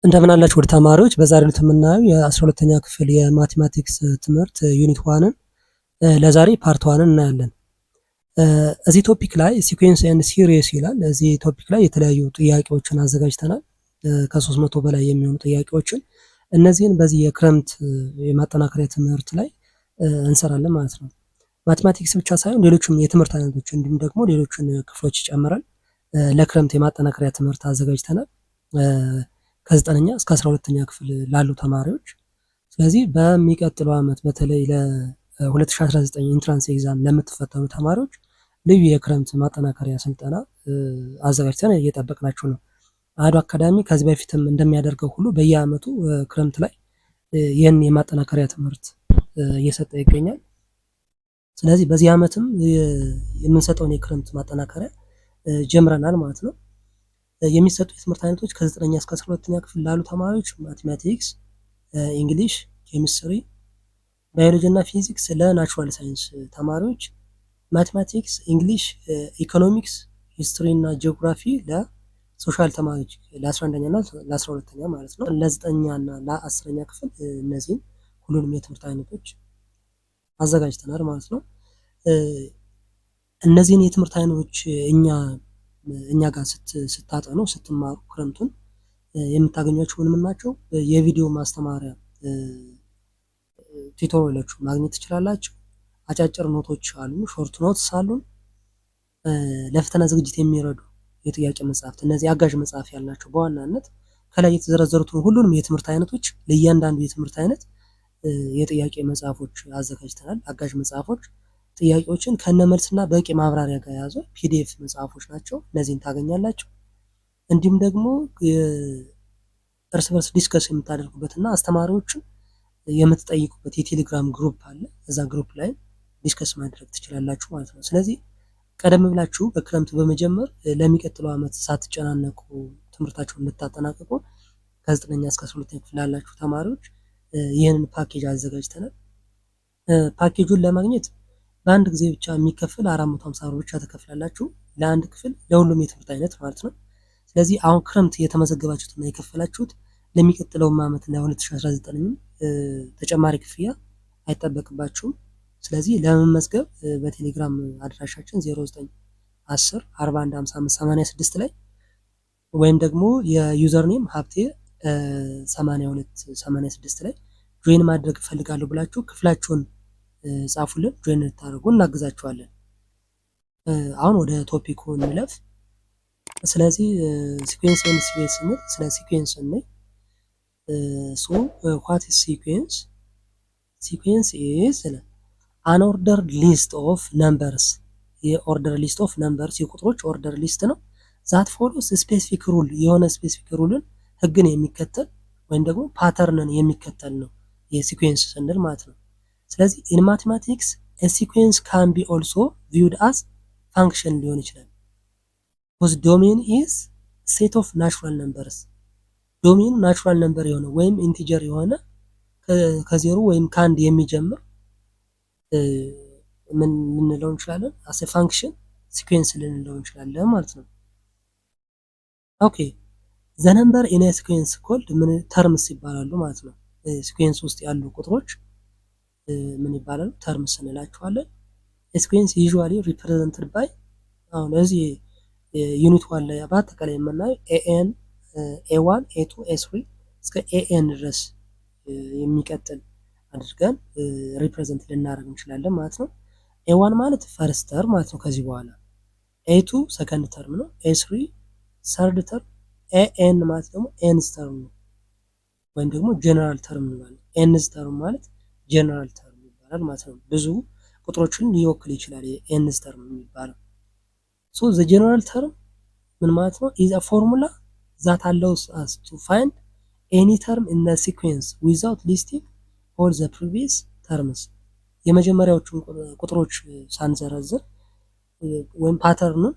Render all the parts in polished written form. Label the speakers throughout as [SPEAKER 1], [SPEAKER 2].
[SPEAKER 1] እንደምን አላችሁ ውድ ተማሪዎች። በዛሬው ዕለት የምናየው የ12ኛ ክፍል የማቴማቲክስ ትምህርት ዩኒት ዋንን ለዛሬ ፓርት ዋንን እናያለን። እዚህ ቶፒክ ላይ ሲኩዌንስ ኤንድ ሲሪስ ይላል። እዚህ ቶፒክ ላይ የተለያዩ ጥያቄዎችን አዘጋጅተናል። ከ300 በላይ የሚሆኑ ጥያቄዎችን እነዚህን በዚህ የክረምት የማጠናከሪያ ትምህርት ላይ እንሰራለን ማለት ነው። ማቴማቲክስ ብቻ ሳይሆን ሌሎችም የትምህርት አይነቶች እንዲሁም ደግሞ ሌሎችን ክፍሎች ጨምረን ለክረምት የማጠናከሪያ ትምህርት አዘጋጅተናል ከ9ኛ እስከ 12ኛ ክፍል ላሉ ተማሪዎች። ስለዚህ በሚቀጥለው ዓመት በተለይ ለ2019 ኢንትራንስ ኤግዛም ለምትፈተኑ ተማሪዎች ልዩ የክረምት ማጠናከሪያ ስልጠና አዘጋጅተን እየጠበቅናችሁ ነው። አሐዱ አካዳሚ ከዚህ በፊትም እንደሚያደርገው ሁሉ በየዓመቱ ክረምት ላይ ይህን የማጠናከሪያ ትምህርት እየሰጠ ይገኛል። ስለዚህ በዚህ ዓመትም የምንሰጠውን የክረምት ማጠናከሪያ ጀምረናል ማለት ነው። የሚሰጡ የትምህርት አይነቶች ከ9ኛ እስከ 12ኛ ክፍል ላሉ ተማሪዎች ማቴማቲክስ፣ እንግሊሽ፣ ኬሚስትሪ፣ ባዮሎጂ እና ፊዚክስ ለናቹራል ሳይንስ ተማሪዎች፣ ማቴማቲክስ፣ እንግሊሽ፣ ኢኮኖሚክስ፣ ሂስትሪ እና ጂኦግራፊ ለሶሻል ተማሪዎች ለ11ኛ እና ለ12ኛ ማለት ነው። ለ9ኛ እና ለ10ኛ ክፍል እነዚህን ሁሉንም የትምህርት አይነቶች አዘጋጅተናል ማለት ነው። እነዚህን የትምህርት አይነቶች እኛ ጋር ስታጠኑ ስትማሩ ክረምቱን የምታገኟቸው ምን ናቸው? የቪዲዮ ማስተማሪያ ቱቶሪያሎች ማግኘት ትችላላችሁ። አጫጭር ኖቶች አሉ፣ ሾርት ኖትስ አሉን። ለፈተና ዝግጅት የሚረዱ የጥያቄ መጽሐፍት፣ እነዚህ አጋዥ መጽሐፍ ያልናቸው በዋናነት ከላይ የተዘረዘሩትን ሁሉንም የትምህርት አይነቶች ለእያንዳንዱ የትምህርት አይነት የጥያቄ መጽሐፎች አዘጋጅተናል። አጋዥ መጽሐፎች ጥያቄዎችን ከነመልስና በቂ ማብራሪያ ጋር የያዙ ፒዲኤፍ መጽሐፎች ናቸው። እነዚህን ታገኛላችሁ። እንዲሁም ደግሞ እርስ በርስ ዲስከስ የምታደርጉበትና አስተማሪዎችን የምትጠይቁበት የቴሌግራም ግሩፕ አለ። እዛ ግሩፕ ላይ ዲስከስ ማድረግ ትችላላችሁ ማለት ነው። ስለዚህ ቀደም ብላችሁ በክረምት በመጀመር ለሚቀጥለው ዓመት ሳትጨናነቁ ትምህርታችሁን እንድታጠናቀቁ ከ9ኛ እስከ 12ኛ ክፍል ላላችሁ ተማሪዎች ይህንን ፓኬጅ አዘጋጅተናል። ፓኬጁን ለማግኘት በአንድ ጊዜ ብቻ የሚከፍል 450 ብር ብቻ ተከፍላላችሁ ለአንድ ክፍል ለሁሉም የትምህርት አይነት ማለት ነው። ስለዚህ አሁን ክረምት የተመዘገባችሁትና የከፈላችሁት ለሚቀጥለውም ዓመት ለ2019 ተጨማሪ ክፍያ አይጠበቅባችሁም። ስለዚህ ለመመዝገብ በቴሌግራም አድራሻችን 0910 41 55 86 ላይ ወይም ደግሞ የዩዘርኔም ሀብቴ 82 86 ላይ ጆይን ማድረግ እፈልጋለሁ ብላችሁ ክፍላችሁን ጻፉልን። ጆይን ልታደርጉ እናግዛችኋለን። አሁን ወደ ቶፒኩ እንለፍ። ስለዚህ ሲኩዌንስ ኤንድ ሲሪስ ስንል ስለ ሲኩዌንስ እንይ። ሶ ዋት ኢዝ ሲኩዌንስ? ሲኩዌንስ ኢዝ አን ኦርደር ሊስት ኦፍ ነምበርስ፣ የኦርደር ሊስት ኦፍ ነምበርስ የቁጥሮች ኦርደር ሊስት ነው። ዛት ፎሎስ ስፔሲፊክ ሩል፣ የሆነ ስፔሲፊክ ሩልን ህግን የሚከተል ወይም ደግሞ ፓተርንን የሚከተል ነው የሲኩዌንስ ስንል ማለት ነው። ስለዚህ ኢን ማቴማቲክስ ሲኩዌንስ ካን ቢ ኦልሶ ቪውድ አስ ፋንክሽን ሊሆን ይችላል። ቢኮዝ ዶሜን ኢዝ ሴት ኦፍ ናቹራል ነምበርስ፣ ዶሜኑ ናቹራል ነምበር የሆነ ወይም ኢንቲጀር የሆነ ከዜሮ ወይም ከአንድ የሚጀምር ምን ልንለው እንችላለን? አስ ፋንክሽን ሲኩዌንስ ልንለው እንችላለን ማለት ነው። ኦኬ ዘ ነምበር ኢን ሲኩዌንስ ኮልድ ምን ተርምስ ይባላሉ ማለት ነው። ሲኩዌንስ ውስጥ ያሉ ቁጥሮች ምን ይባላሉ? ተርምስ እንላቸዋለን። ሲኩዌንስ ዩዥዋሊ ሪፕሬዘንትድ ባይ አሁን እዚህ ዩኒት ዋን ላይ በአጠቃላይ የምናየው ኤኤን፣ ኤ1፣ ኤ2፣ ኤ3 እስከ ኤኤን ድረስ የሚቀጥል አድርገን ሪፕሬዘንት ልናደርግ እንችላለን ማለት ነው። ኤ1 ማለት ፈርስት ተርም ማለት ነው። ከዚህ በኋላ ኤ2 ሰከንድ ተርም ነው። ኤ3 ሰርድ ተርም፣ ኤኤን ማለት ደግሞ ኤንዝ ተርም ነው ወይም ደግሞ ጀነራል ተርም እንላለን። ኤንዝ ተርም ማለት ጀነራል ተርም ይባላል ማለት ነው። ብዙ ቁጥሮችን ሊወክል ይችላል የኤንዝ ተርም የሚባለው። ሶ ዘ ጀነራል ተርም ምን ማለት ነው? ኢዝ አ ፎርሙላ ዛት አላውስ አስ ቱ ፋይንድ ኤኒ ተርም ኢን ዘ ሲኩዌንስ ዊዛውት ሊስቲንግ ኦል ዘ ፕሪቪየስ ተርምስ። የመጀመሪያዎቹን ቁጥሮች ሳንዘረዝር ወይም ፓተርኑን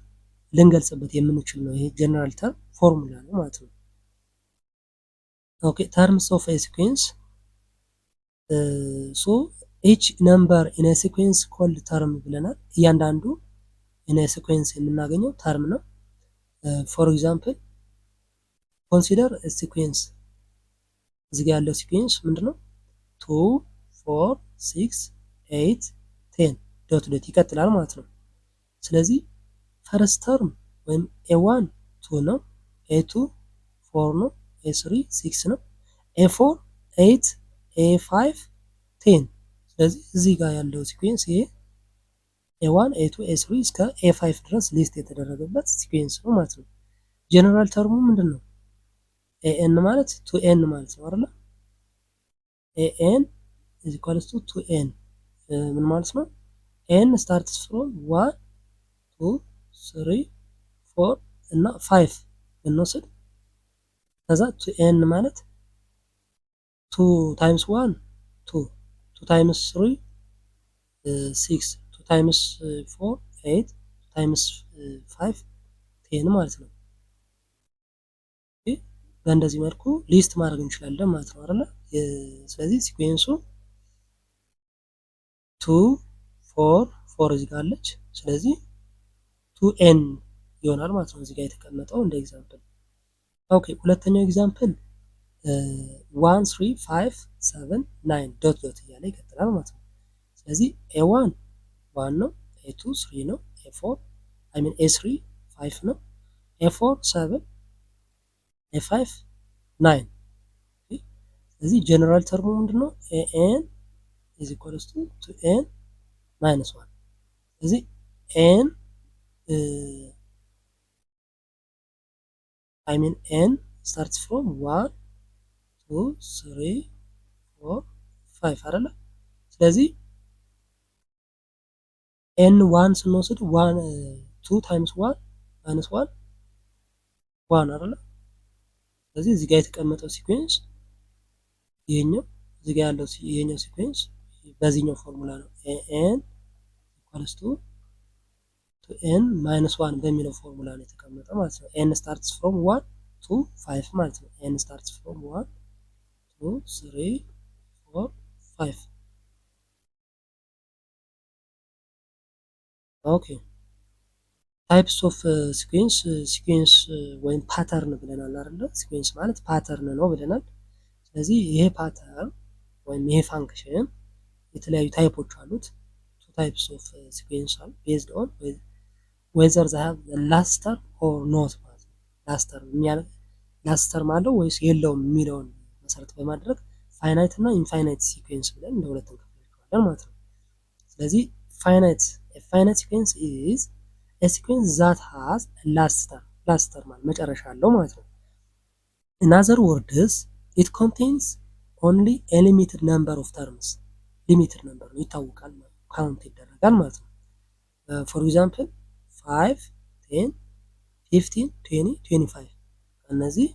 [SPEAKER 1] ልንገልጽበት የምንችል ነው። ይሄ ጀነራል ተርም ፎርሙላ ነው ማለት ነው። ኦኬ ተርምስ ኦፍ ኤ ሲኩዌንስ ሶ ኢች ነምበር ኢን ኤ ሲኩዌንስ ኮልድ ተርም ብለናል። እያንዳንዱ ኢን ኤ ሲኩዌንስ የምናገኘው ተርም ነው። ፎር ኤግዛምፕል ኮንሲደር ሲኩዌንስ እዚህ ጋር ያለው ሲኩዌንስ ምንድነው? 2 4 6 8 10 ዶት ዶት ይቀጥላል ማለት ነው። ስለዚህ ፈርስት ተርም ወይም ኤ1 2 ነው፣ ኤ2 4 ነው፣ ኤ3 6 ነው፣ ኤ4 8 ኤ5 10። ስለዚህ እዚህ ጋር ያለው ሲኩዌንስ ይሄ ኤ1 ኤ2 ኤ3 እስከ ኤ5 ድረስ ሊስት የተደረገበት ሲኩዌንስ ነው ማለት ነው። ጀነራል ተርሙ ምንድን ነው? ኤኤን ማለት ቱ ኤን ማለት ነው አይደለ? ኤኤን ኢዝ ኢኳልስ ቱ ኤን ምን ማለት ነው? ኤን ስታርትስ ፍሮም 1 2 3 4 እና 5 ብንወስድ ከዛ ቱ ኤን ማለት 2 ታይምስ 1 2 2 ታይምስ 3 6 2 ታይምስ 4 8 2 ታይምስ 5 10 ማለት ነው። በእንደዚህ መልኩ ሊስት ማድረግ እንችላለን ማለት ነው አይደለ? ስለዚህ ሲኩዌንሱ 2 4 4 እዚህ ጋር አለች። ስለዚህ 2n ይሆናል ማለት ነው እዚህ ጋር የተቀመጠው እንደ ኤግዛምፕል። ኦኬ ሁለተኛው ኤግዛምፕል 1 3 5 7 9 ዶት ዶት እያለ ይቀጥላል ማለት ነው። ስለዚህ ኤ1 1 ነው፣ ኤ2 3 ነው፣ ኤ4 አይ ሚን ኤ3 5 ነው፣ ኤ4 7 ኤ5 9። ስለዚህ ጀነራል ተርሙ ምንድነው? ኤኤን ኢዝ ኢኳልስ ቱ ኤን ማይነስ 1። ስለዚህ ኤን አይ ሚን ኤን ስታርትስ ፍሮም 1 2 3 4 5 አይደለ? ስለዚህ ኤን 1 ስንወስድ 1 2 ታይምስ 1 ማይነስ 1 1 አይደለ? ስለዚህ እዚህ ጋር የተቀመጠው ሲኩዌንስ ይሄኛው እዚህ ጋር ያለው ይሄኛው ሲኩዌንስ በዚህኛው ፎርሙላ ነው። ኤን ኢኳልስ ቱ ኤን ማይነስ 1 በሚለው ፎርሙላ ነው የተቀመጠው ማለት ነው። ኤን ስታርትስ ፍሮም 1 ቱ 5 ማለት ነው። ኤን ስታርትስ ፍሮም 1 ቱ 3 4 5። ኦኬ ታይፕስ ኦፍ ሲኩዌንስ ሲኩዌንስ ወይም ፓተርን ብለናል አይደለ? ሲኩዌንስ ማለት ፓተርን ነው ብለናል። ስለዚህ ይሄ ፓተርን ወይም ይሄ ፋንክሽን የተለያዩ ታይፖች አሉት። ቱ ታይፕስ ኦፍ ሲኩዌንስ አሉ ቤዝድ ኦን ዌዘር ዘ ሃቭ ላስተር ኦር ኖት ማለት ነው። ላስተር ማለው ወይስ የለውም የሚለውን መሰረት በማድረግ ፋይናይት እና ኢንፋይናይት ሲኩዌንስ ብለን እንደ ሁለት እንከፍላቸዋለን ማለት ነው። ስለዚህ ፋይናይት ሲኩዌንስ ኢዝ a sequence that has a ላስተር ማለት መጨረሻ አለው ማለት ነው። in other words it contains only a limited number of terms ሊሚትድ ነምበር ነው ይታወቃል ማለት ነው። ካውንት ይደረጋል ማለት ነው። for example 5 10 15 20 25 እነዚህ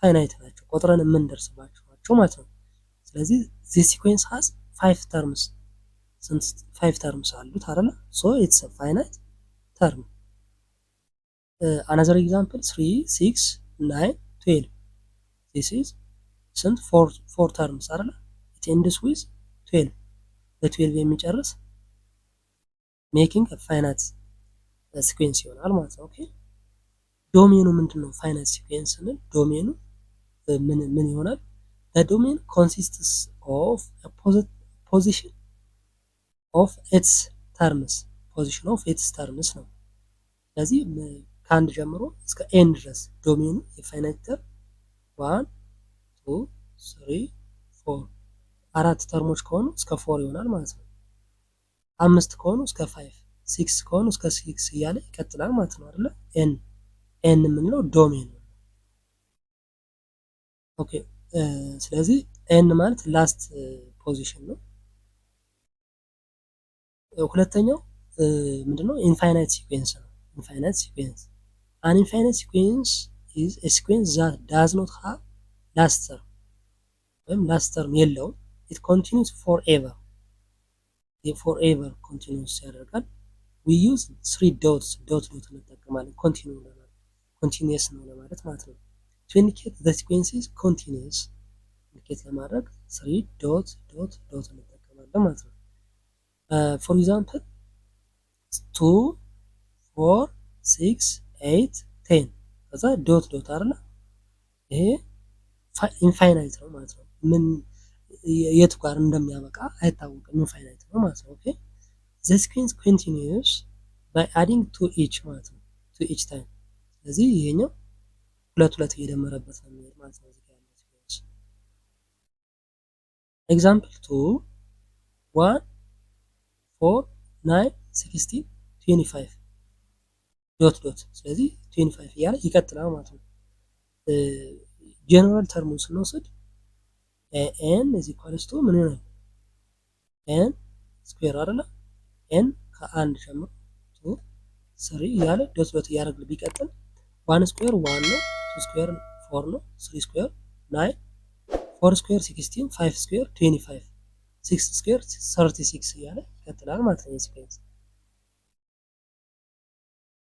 [SPEAKER 1] ፋይናይት ናቸው ቆጥረን የምንደርስባቸው ናቸው ማለት ነው። ስለዚህ this sequence has 5 terms 5 terms አሉት አይደለ? so it's a finite term. Another example 3 6 9 12 this is ስንት 4 terms አይደለ? it ends with 12 በ12 የሚጨርስ making a finite sequence ይሆናል ማለት ነው። ኦኬ ዶሜኑ ምንድነው? ፋይናይት ሲኩዌንስ ስንል ዶሜኑ ምን ይሆናል? the domain consists of a position of its terms position of its terms ነው። ስለዚህ ከአንድ ጀምሮ እስከ ኤን ድረስ ዶሜኑ የፋይናይት ተርም 1 2 3 4 አራት ተርሞች ከሆኑ እስከ 4 ይሆናል ማለት ነው። 5 ከሆኑ እስከ 5 6 ከሆኑ እስከ 6 እያለ ይቀጥላል ማለት ነው አይደለ? ኤን የምንለው ዶሜን ነው። ኦኬ ስለዚህ ኤን ማለት ላስት ፖዚሽን ነው። ሁለተኛው ምንድነው? ኢንፋይናይት ሲኩዌንስ ነው። ኢንፋይናይት ሲኩዌንስ an infinite sequence is a sequence that does not have last term ወይም ላስት ተርም የለውም። it continues forever continuous ያደርጋል። we use 3 dots ዶት እንጠቀማለን continuous ነው ለማለት ማለት ነው። to indicate the sequence is continuous indicate ለማድረግ 3 ዶት እንጠቀማለን ማለት ነው። for example 2 4 6 8 10 ከዛ ዶት አይደለ? ይሄ ኢንፋይናይት ነው ማለት ነው። ምን የቱ ጋር እንደሚያበቃ አይታወቅም። ኢንፋይናይት ነው ማለት ነው። ኦኬ ዘ ሲኩዌንስ ኮንቲኒዩስ ባይ አዲንግ ቱ ኢች ማለት ነው። ቱ ኢች ታይም። ስለዚህ ይሄኛው ሁለት እየደመረበት ነው የሚሄድ ማለት ነው። እዚህ ጋር ያለው ሲኩዌንስ ኤግዛምፕል 2 1 4 9 16 25 ዶት ዶት። ስለዚህ 25 እያለ ይቀጥላል ማለት ነው። ጀነራል ተርሙን ስንወስድ ኤን ኢዝ ኢኳልስ ቱ ምን ይሆናል? ኤን ስኩዌር አይደለ? ኤን ከአንድ ጀምሮ ቱ ስሪ እያለ ዶት ዶት እያደረግን ቢቀጥል ዋን ስኩዌር ዋን ነው፣ ቱ ስኩዌር ፎር ነው፣ ስሪ ስኩዌር ናይን፣ ፎር ስኩዌር 16፣ ፋይቭ ስኩዌር 25፣ ሲክስ ስኩዌር 36 እያለ ይቀጥላል ማለት ነው። ሲኩዌንስ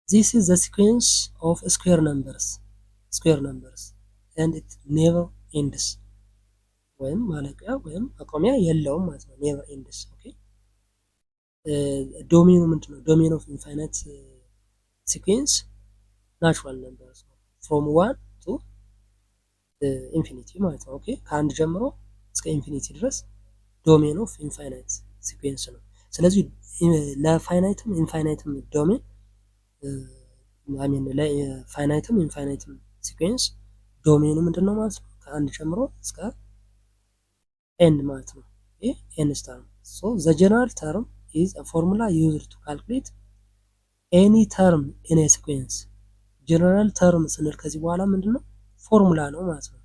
[SPEAKER 1] this is the sequence of square numbers and it never ends ወይም ማለቂያ ወይም ማቆሚያ የለውም ማለት ነው። never ends ኦኬ። ዶሜኑ ምንድነው? ዶሜን ኦፍ ኢንፋይናይት ሲኩዌንስ ናቹራል ነምበርስ ነው from 1 to ኢንፊኒቲ ማለት ነው። ኦኬ ከአንድ ጀምሮ እስከ ኢንፊኒቲ ድረስ ዶሜን ኦፍ ኢንፋይናይት ሲኩዌንስ ነው። ስለዚህ ለፋይናይትም ኢንፋይናይትም ዶሜን ለፋይናይትም ኢንፋይናይትም ሲኩዌንስ ዶሜኑ ምንድን ነው ማለት ነው? ከአንድ ጀምሮ እስከ ኤንድ ማለት ነው። ኤን ስታር ነው። ሶ ዘ ጀነራል ተርም ኢዝ አ ፎርሙላ ዩዝድ ቱ ካልኩሌት ኤኒ ተርም ኢን ኤ ሲኩዌንስ። ጀነራል ተርም ስንል ከዚህ በኋላ ምንድን ነው? ፎርሙላ ነው ማለት ነው።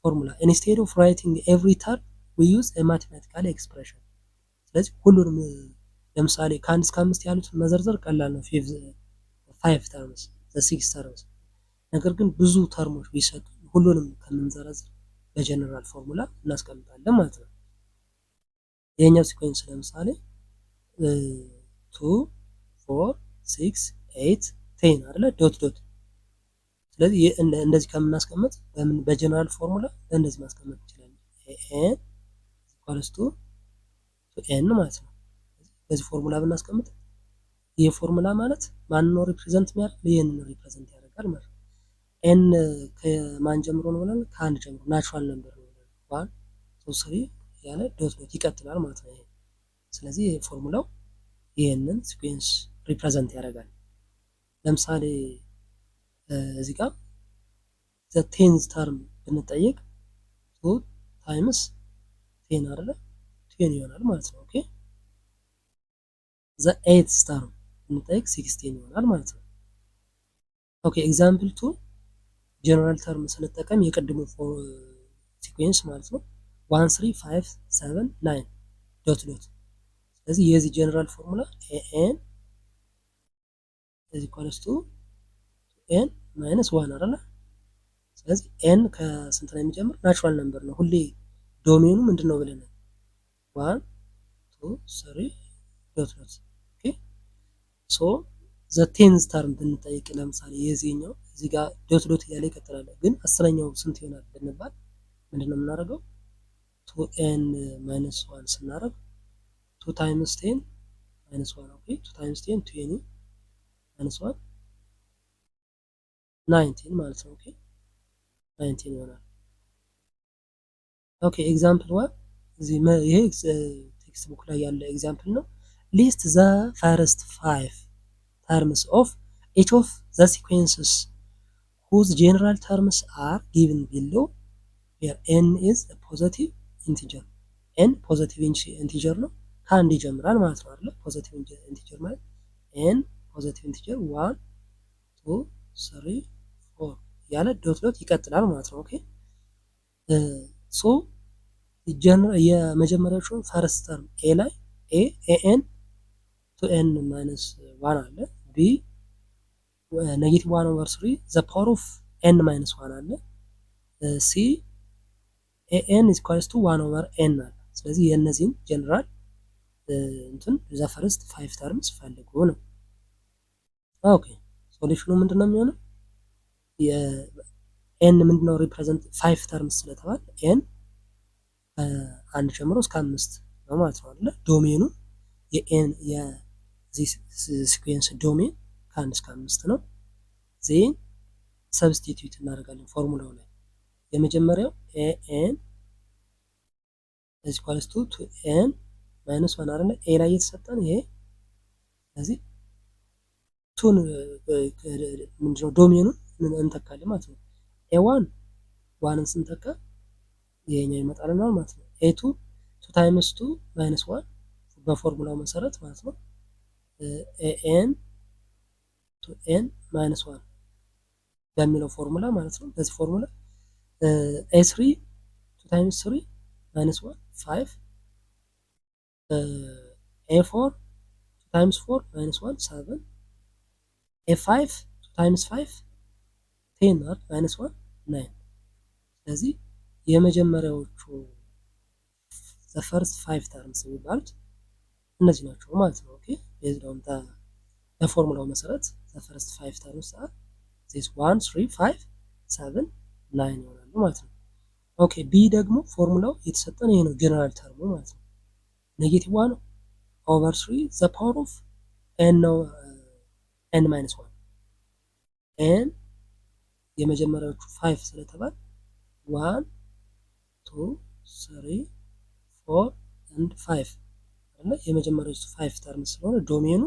[SPEAKER 1] ፎርሙላ ኢንስቴድ ኦፍ ራይቲንግ ኤቭሪ ተርም ዊ ዩዝ ኤ ማቴማቲካል ኤክስፕሬሽን። ስለዚህ ሁሉንም ለምሳሌ ከአንድ እስከ አምስት ያሉትን መዘርዘር ቀላል ነው። ፋይቭ ተርምስ ሲክስ ተርምስ። ነገር ግን ብዙ ተርሞች ቢሰጡ ሁሉንም ከምንዘረዝር በጀነራል ፎርሙላ እናስቀምጣለን ማለት ነው። ይሄኛው ሲኮንስ ለምሳሌ 2 4 6 8 10 አይደለ ዶት ዶት። ስለዚህ እንደዚህ ከምናስቀምጥ በጀነራል ፎርሙላ እንደዚህ ማስቀመጥ እንችላለን። ኤን ኢኳልስ ቱ ኤን ማለት ነው። በዚህ ፎርሙላ ብናስቀምጥ ይሄ ፎርሙላ ማለት ማን ነው ሪፕሬዘንት የሚያደርግ? ይሄንን ሪፕሬዘንት ያደርጋል ማለት ነው። ኤን ከማን ጀምሮ ነው ብለን? ከአንድ ጀምሮ ናቹራል ነምበር ነው ብለን 1 2 3 ያለ ዶት ዶት ይቀጥላል ማለት ነው። ይሄ ስለዚህ ይሄ ፎርሙላው ይሄንን ሲኩዌንስ ሪፕሬዘንት ያደርጋል። ለምሳሌ እዚህ ጋር ዘ ቴንዝ ተርም ብንጠይቅ 2 ታይምስ 10 አይደለ 10 ይሆናል ማለት ነው። ኦኬ ዘ ኤይትዝ ተርም ብንጠይቅ 16 ይሆናል ማለት ነው። ኦኬ ኤግዛምፕል 2 ጀነራል ተርም ስንጠቀም የቅድሙ ሲኩዌንስ ማለት ነው 1 3 5 7 9 ዶት ዶት። ስለዚህ የዚህ ጀነራል ፎርሙላ ኤን ኢዝ ኢኳልስ ቱ ኤን ማይነስ 1 አይደለ? ስለዚህ ኤን ከስንት ነው የሚጀምር? ናቹራል ነምበር ነው። ሁሌ ዶሜኑ ምንድነው ብለናል? 1 2 3 ዶት ዶት። ኦኬ ሶ ዘ ቴንዝ ተርም ብንጠይቅ ለምሳሌ የዚህኛው እዚህ ጋር ዶት ዶት እያለ ይቀጥላል። ግን አስረኛው ስንት ይሆናል ብንባል ምንድነው የምናደርገው? 2n ማይነስ 1 ስናደርግ 2 ታይምስ 10 ማይነስ 1 ኦኬ 2 ታይምስ 10 20 ማይነስ 1 19 ማለት ነው። ኦኬ 19 ይሆናል። ኦኬ ኤግዛምፕል 1 እዚህ ይሄ ቴክስት ቡክ ላይ ያለ ኤግዛምፕል ነው። ሊስት ዘ ፈርስት 5 terms of each of the sequences whose general terms are given below where n is a positive integer. n positive integer ነው ከአንድ ይጀምራል ማለት ነው አይደል? positive integer ማለት n positive integer 1 2 3 4 ያለ ዶት ዶት ይቀጥላል ማለት ነው። ኦኬ ሶ የመጀመሪያዎቹ ፈርስት ተርም ኤ ላይ ኤን ቱ ኤን ማይነስ 1 አለ። ቢ ኔጌቲቭ 1 ኦቨር 3 ዘ ፓወር ኦፍ ኤን ማይነስ 1 አለ። ሲ ኤን ኢዝ ኢኳልስ ቱ 1 ኦቨር ኤን አለ። ስለዚህ የእነዚህን ጀነራል እንትን ዘ ፈርስት 5 ተርምስ ፈልጉ ነው። ኦኬ ሶሉሽኑ ምንድነው የሚሆነው? ኤን ምንድነው ሪፕሬዘንት 5 ተርምስ ስለተባለ ኤን አንድ ጀምሮ እስከ 5 ነው ማለት ነው አይደል? ዶሜኑ የኤን የዚህ ሲኩዌንስ ዶሜን ከ1 እስከ 5 ነው። ዜን ሰብስቲቲዩት እናደርጋለን ፎርሙላው ላይ የመጀመሪያው ኤኤን ኢኳልስ ቱ ኤን ማይነስ ዋን አይደለ? ኤ ላይ የተሰጠን ይሄ። ስለዚህ ቱን ምንድነው ዶሜኑን እንተካለን ማለት ነው። ኤ1 ዋንን ስንተካ ይሄኛው ይመጣልናል ማለት ነው። ኤ2 2 ታይምስ 2 ማይነስ 1 በፎርሙላው መሰረት ማለት ነው። ኤኤን ቱ ኤን ማይነስ 1 በሚለው ፎርሙላ ማለት ነው። በዚህ ፎርሙላ ኤ3 2 ታይምስ 3 ማይነስ 1 5 ኤ4 2 ታይምስ 4 ማይነስ 1 7 ኤ5 2 ታይምስ 5 10 ማይነስ 1 9። ስለዚህ የመጀመሪያዎቹ the first 5 terms የሚባሉት እነዚህ ናቸው ማለት ነው። ኦኬ ቤዝድ ኦን በፎርሙላው መሰረት the first 5 terms are this 1 3 5 7 9 ይሆናሉ ማለት ነው። ኦኬ ቢ ደግሞ ፎርሙላው የተሰጠን ይሄ ነው ጀነራል ተርሙ ማለት ነው። ኔጌቲቭ 1 ኦቨር 3 the power of n ነው n minus 1 n የመጀመሪያዎቹ 5 ስለተባለ 1 2 3 4 and 5 አይደለ? የመጀመሪያዎቹ 5 ተርም ስለሆነ ዶሜኑ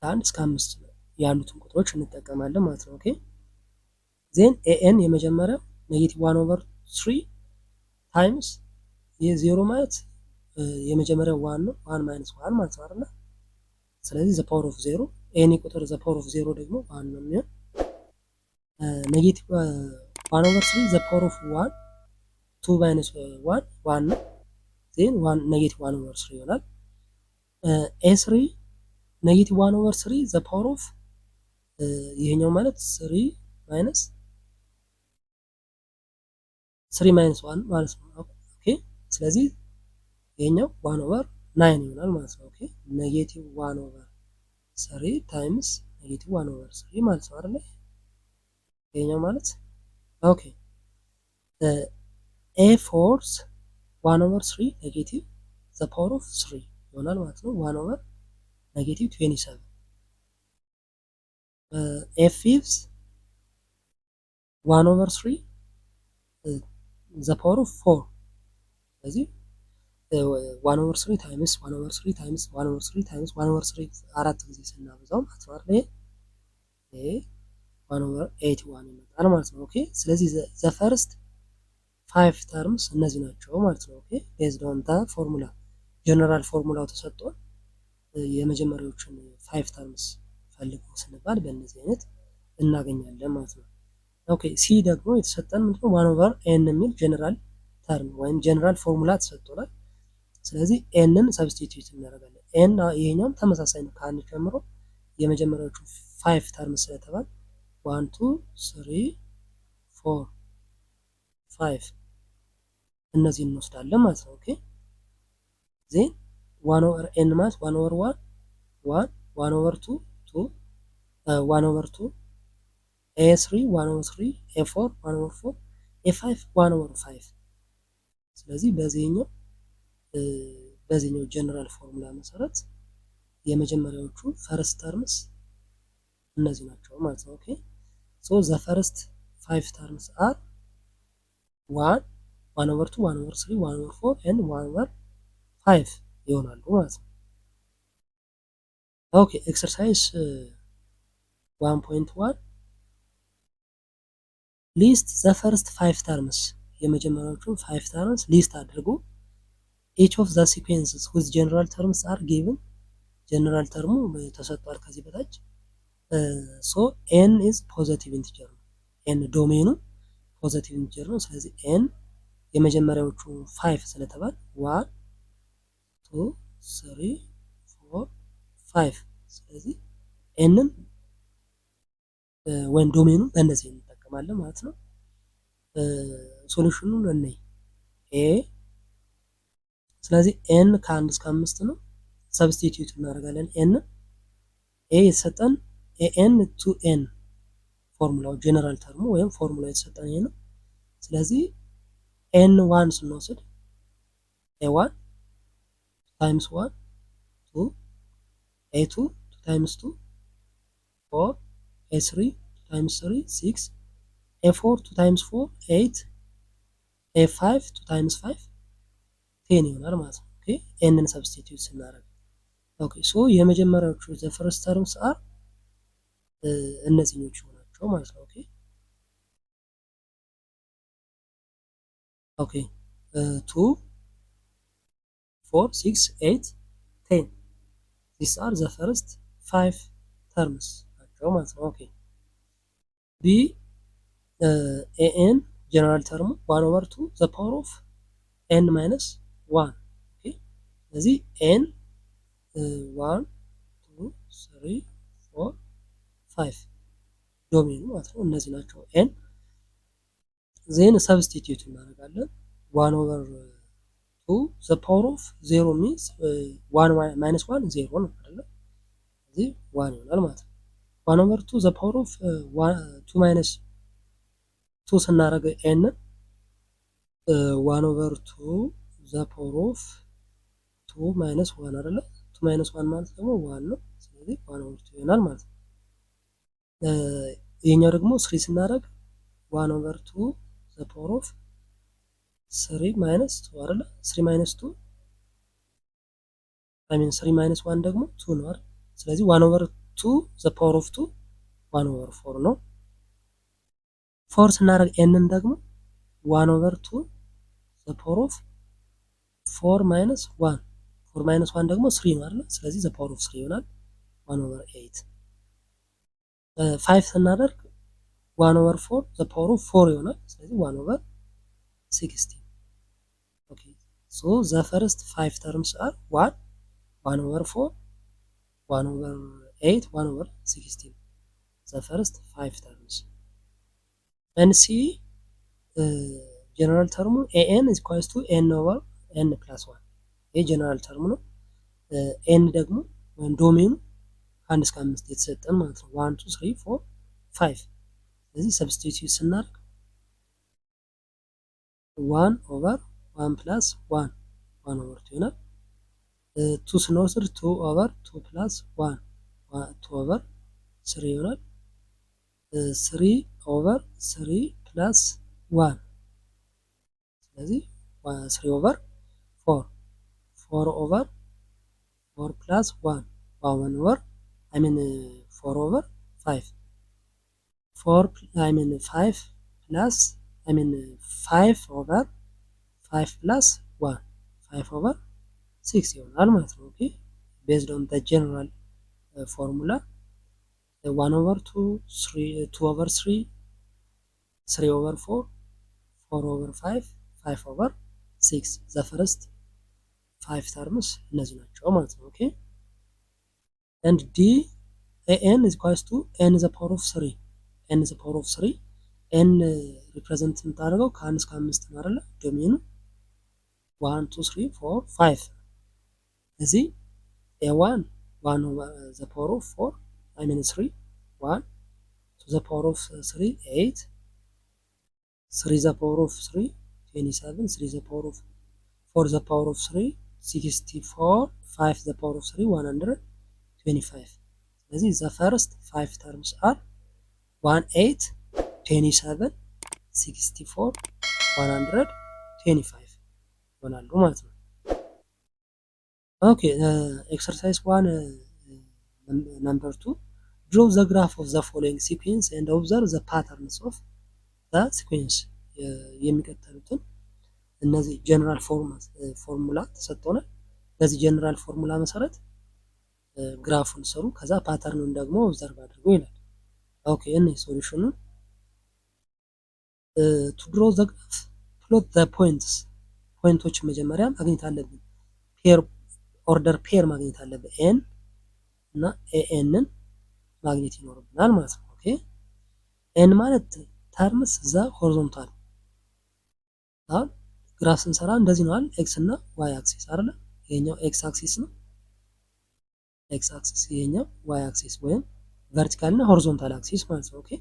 [SPEAKER 1] ከ1 እስከ 5 ያሉትን ቁጥሮች እንጠቀማለን ማለት ነው። ኦኬ ዜን ኤኤን የመጀመሪያው ኔጌቲቭ 1 ኦቨር 3 ታይምስ የዜሮ ማለት የመጀመሪያው 1 ነው። 1 ማይነስ 1 ማለት ነው አይደለ? ስለዚህ ዘ ፓወር ኦፍ 0 ኤኒ ቁጥር ዘ ፓወር ኦፍ 0 ደግሞ 1 ነው የሚሆን። ኔጌቲቭ 1 ኦቨር 3 ዘ ፓወር ኦፍ 1 2 ማይነስ 1 1 ነው። ዜን 1 ኔጌቲቭ 1 ኦቨር 3 ይሆናል። ኤ3 ኔጌቲቭ 1 ኦቨር 3 ዘ ፓወር ኦፍ ይሄኛው ማለት 3 ማይነስ 1 ማለት ነው። ኦኬ ስለዚህ ይሄኛው 1 ኦቨር 9 ይሆናል ማለት ነው። ኦኬ ኔጌቲቭ 1 ኦቨር 3 ታይምስ ኔጌቲቭ 1 ኦቨር 3 ማለት ነው አይደል? ይሄኛው ማለት ኦኬ ኤ4 1 ኦቨር 3 ኔጌቲቭ ዘ ፓወር ኦፍ 3 ይሆናል ማለት ነው። 1 ኦቨር ኔጌቲቭ 27 ኤ5 1 ኦቨር 3 ዘ ፓወር ኦፍ 4 ስለዚህ 1 ኦቨር 3 ታይምስ 1 ኦቨር 3 ታይምስ 1 ኦቨር 3 ታይምስ 1 ኦቨር 3 አራት ጊዜ ስናበዛው ማለት ነው አይደል? ይሄ 1 ኦቨር 81 ይመጣል ማለት ነው። ኦኬ ስለዚህ ዘ ፈርስት 5 ተርምስ እነዚህ ናቸው ማለት ነው። ኦኬ ቤዝድ ኦን ዘ ፎርሙላ ጀነራል ፎርሙላው ተሰጥቶን የመጀመሪያዎቹን 5 ተርምስ ፈልጉ ስንባል በእነዚህ አይነት እናገኛለን ማለት ነው። ኦኬ ሲ ደግሞ የተሰጠን ምንድነው 1 ኦቨር ኤን የሚል ጀነራል ተርም ወይም ጀነራል ፎርሙላ ተሰጥቶናል። ስለዚህ ኤንን ሰብስቲቲዩት እናደርጋለን። ኤን ይሄኛውም ተመሳሳይ ነው። ከአንድ ጀምሮ የመጀመሪያዎቹ 5 ተርምስ ስለተባል 1 2 3 4 5 እነዚህን እንወስዳለን ማለት ነው። ኦኬ ዜን 1 ኦቨር ኤን ማለት 1 ኦቨር 1 1 1 ኦቨር 2 2 1 ኦቨር 2 ኤ3 1 ኦቨር 3 ኤ4 1 ኦቨር 4 ኤ5 1 ኦቨር 5 ስለዚህ በዚህኛው ጀነራል ፎርሙላ መሰረት የመጀመሪያዎቹ ፈርስት ተርምስ እነዚህ ናቸው ማለት ነው። ኦኬ ሶ ዘ ፈርስት 5 ተርምስ አር 1 1 ኦቨር 2 1 ኦቨር 3 1 ኦቨር 4 ኤንድ 1 ኦቨር 5 ይሆናሉ ማለት ነው። ኦኬ ኤክሰርሳይዝ 1.1 ሊስት ዘ ፈርስት 5 ተርምስ የመጀመሪያዎቹ 5 ተርምስ ሊስት አድርጉ። each of the sequences with general terms are given ጀነራል ተርሙ ተሰጥቷል ከዚህ በታች ሶ ኤን ኢዝ ፖዘቲቭ ኢንቲጀር ነው። ኤን ዶሜኑ ፖዘቲቭ ኢንቲጀር ነው። ስለዚህ ኤን የመጀመሪያዎቹ 5 ስለተባለ 1 2 3 4 5 ስለዚህ ኤንን ወይም ዶሜኑን በእንደዚህ እንጠቀማለን ማለት ነው። ሶሉሽኑን እንይ ኤ ስለዚህ ኤን ከ1 እስከ 5 ነው። ሰብስቲቲዩት እናደርጋለን ኤን ኤ የተሰጠን ኤን ቱ ኤን ፎርሙላው ጀነራል ተርሙ ወይም ፎርሙላው የተሰጠን ይሄ ነው። ስለዚህ ኤን 1 ስንወስድ ኤ1 ታይምስ 1 2 ኤ2 ታይምስ 2 4 ኤ3 ታይምስ 3 6 ኤ4 2 ታይምስ 4 8 ኤ5 2 ታይምስ 5 10 ይሆናል ማለት ነው። ኦኬ ኤንን ሰብስቲቲዩት ስናደርግ ኦኬ ሶ የመጀመሪያዎቹ ዘ ፈርስት ተርምስ አር እነዚህኞቹ ናቸው ማለት ነው። ኦኬ ኦኬ 2 4 6 8 10 ዲስ አር ዘ ፈርስት 5 ተርምስ ናቸው ማለት ነው። ኦኬ ቢ ኤን ጀነራል ተርሙ 1 ኦቨር 2 ዘ ፓወር ኦፍ ኤን ማይነስ 1 ኦኬ ስለዚህ ኤን 1 2 3 4 5 ዶሜኑ ማለት ነው። እነዚህ ናቸው ኤን ዜን ሰብስቲቲዩት እናደርጋለን 1 ኦቨር 2 ዘ ፓወር ኦፍ 0 ሚንስ 1 ማይነስ 1 0 ነው አይደለ? ስለዚህ 1 ይሆናል ማለት ነው። 1 ኦቨር 2 ዘ ፓወር ኦፍ 2 ማይነስ 2 ስናደርግ ኤን 1 ኦቨር 2 ዘ ፓወር ኦፍ 2 ማይነስ 1 አይደለ? 2 ማይነስ 1 ማለት ደግሞ 1 ነው። ስለዚህ 1 ኦቨር 2 ይሆናል ማለት ነው። ይሄኛው ደግሞ 3 ስናደርግ 1 ኦቨር 2 ዘ ፓወር ኦፍ 3 ማይነስ 2 አይደለ? 3 ማይነስ 2 አይ ሚን 3 ማይነስ 1 ደግሞ 2 ነው አይደል? ስለዚህ 1 ኦቨር 2 ዘ ፓወር ኦፍ 2 1 ኦቨር 4 ነው። 4 ስናደርግ ኤንን ደግሞ 1 ኦቨር 2 ዘ ፓወር ኦፍ 4 ማይነስ 1 4 ማይነስ 1 ደግሞ 3 ነው አይደል? ስለዚህ ዘ ፓወር ኦፍ 3 ይሆናል 1 ኦቨር 8 5 ስናደርግ 1 ኦቨር 4 ዘ ፓወር ኦፍ 4 ይሆናል። ስለዚህ 1 ኦቨር 16 ኦኬ ሶ ዘ ፈርስት 5 ተርምስ አር 1 ኦቨር 4 1 ኦቨር 8 1 ኦቨር 16 ዘ ፈርስት 5 ተርምስ ኤን ሲ ጀነራል ተርሙ ኤኤን ኢዝ ኢኳልስ ቱ ኤን ኦቨር ኤን ፕላስ 1 ይሄ ጀነራል ተርሙ ነው። ኤን ደግሞ ወይም ዶሜኑ ከ1 እስከ 5 የተሰጠን ማለት ነው። 1 2 3 4 5 ስለዚህ ሰብስቲቲዩት ስናደርግ 1 ኦቨር 1 ፕላስ 1 1 ኦቨር 2 ይሆናል። 2 ስንወስድ 2 ኦቨር 2 ፕላስ 1 2 ኦቨር 3 ይሆናል። 3 ኦቨር 3 ፕላስ 1 ስለዚህ 3 ኦቨር 4 4 ኦቨር 4 ፕላስ 1 1 ኦቨር አይ ሚን 4 ኦቨር 5 4 አይ ሚን 5 ፕላስ አይ ሚን 5 ኦቨር 5 ፕላስ 1 5 ኦቨር 6 ይሆናል ማለት ነው። ኦኬ ቤዝድ ኦን ዘ ጀነራል ፎርሙላ 1 ኦቨር 2 2 ኦቨር 3 3 ኦቨር 4 4 ኦቨር 5 5 ኦቨር 6 ዘ ፈርስት 5 ተርምስ እነዚህ ናቸው ማለት ነው። ኦኬ and d n is equals to n the power of 3 n the power of 3 n ሪፕሬዘንት የምታደርገው ከ1 እስከ 5 ነው አይደለ? ዶሜኑ 1 2 3 4 5 እዚህ a1 1 over the power of 4 I mean 3 1 to the power of 3 8 3 the power of 3 27 3 the power of 4 the power of 3 64 5 the power of 3 125 ስለዚህ the first 5 terms are 18 27 64 125 ይሆናሉ ማለት ነው። ኦኬ ኤክሰርሳይዝ 1 ነምበር 2 draw the graph of the following sequence and observe the patterns of the sequence የሚከተሉትን እነዚህ ጀነራል ፎርሙላ ተሰጥቶናል። በዚህ ጀነራል ፎርሙላ መሰረት ግራፉን ሰሩ ከዛ ፓተርኑን ደግሞ ኦብዘርቭ አድርጉ ይላል። ኦኬ እኔ ሶሉሽኑ to draw the graph plot the points ፖይንቶች መጀመሪያ ማግኘት አለብን። ፔር ኦርደር ፔር ማግኘት አለብን። ኤን እና ኤኤንን ማግኘት ይኖርብናል ማለት ነው። ኦኬ ኤን ማለት ተርምስ ዘ ሆሪዞንታል አሁን ግራፍ ስንሰራ እንደዚህ ነው አይደል? ኤክስ እና ዋይ አክሲስ አይደል? ይሄኛው ኤክስ አክሲስ ነው። ኤክስ አክሲስ ይሄኛው ዋይ አክሲስ ወይም ቨርቲካል እና ሆሪዞንታል አክሲስ ማለት ነው። ኦኬ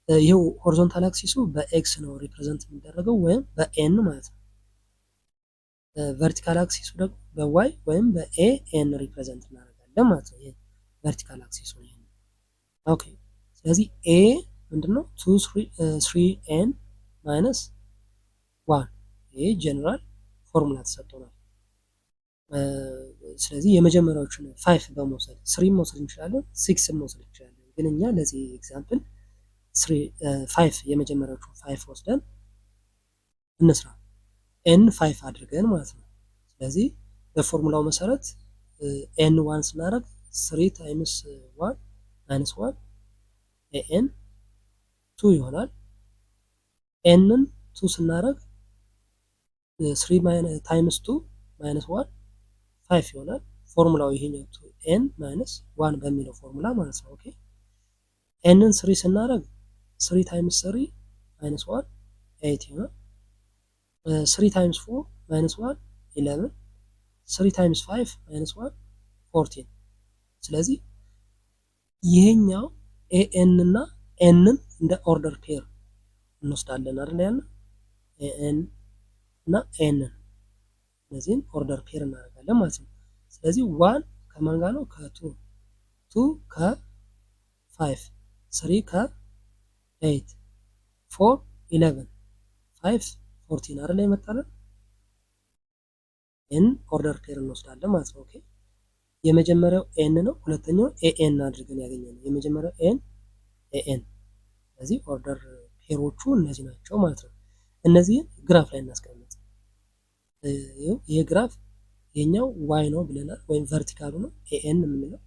[SPEAKER 1] ይሄው ሆሪዞንታል አክሲሱ በኤክስ ነው ሪፕሬዘንት የሚደረገው ወይም በኤን ማለት ነው። ቨርቲካል አክሲሱ ደግሞ በዋይ ወይም በኤ ኤን ሪፕሬዘንት እናደርጋለን ማለት ነው። ይሄ ቨርቲካል አክሲሱ ነው። ኦኬ ስለዚህ ኤ ምንድነው? 3n ማይነስ 1 ይሄ ጀነራል ፎርሙላ ተሰጥቶናል። ስለዚህ የመጀመሪያዎቹን 5 በመውሰድ 3 መውሰድ እንችላለን፣ 6 መውሰድ እንችላለን። ግን እኛ ለዚህ ኤግዛምፕል 5 የመጀመሪያዎቹ 5 ወስደን እንስራ ኤን 5 አድርገን ማለት ነው። ስለዚህ በፎርሙላው መሰረት ኤን 1 ስናደርግ 3 ታይምስ 1 ማይነስ 1 ኤን 2 ይሆናል። ኤንን 2 ስናደርግ 3 ታይምስ 2 ማይነስ 1 5 ይሆናል። ፎርሙላው ይሄኛው ኤን ማይነስ 1 በሚለው ፎርሙላ ማለት ነው። ኦኬ ኤንን 3 ስናደርግ 3 ታይምስ 3 ማይነስ 1 8 ይሆናል። 3 ታይምስ 4 ማይነስ 1 11 3 ታይምስ 5 ማይነስ 1 14። ስለዚህ ይሄኛው ኤኤን እና ኤንን እንደ ኦርደር ፔር እንወስዳለን አይደል? ያለ ኤኤን እና ኤንን እነዚህን ኦርደር ፔር እናደርጋለን ማለት ነው። ስለዚህ 1 ከማን ጋር ነው? ከ2 2 ከ5 3 ከ8 4 11 5 14 አይደል የመጣለን? ኤን ኦርደር ፔር እንወስዳለን ማለት ነው። ኦኬ የመጀመሪያው ኤን ነው፣ ሁለተኛው ኤኤን አድርገን ያገኘነው። የመጀመሪያው ኤኤን። ስለዚህ ኦርደር ፔሮቹ እነዚህ ናቸው ማለት ነው። እነዚህን ግራፍ ላይ እናስቀምጥ። ይሄ ግራፍ የኛው ዋይ ነው ብለናል፣ ወይም ቨርቲካሉ ነው ኤኤን የምንለው።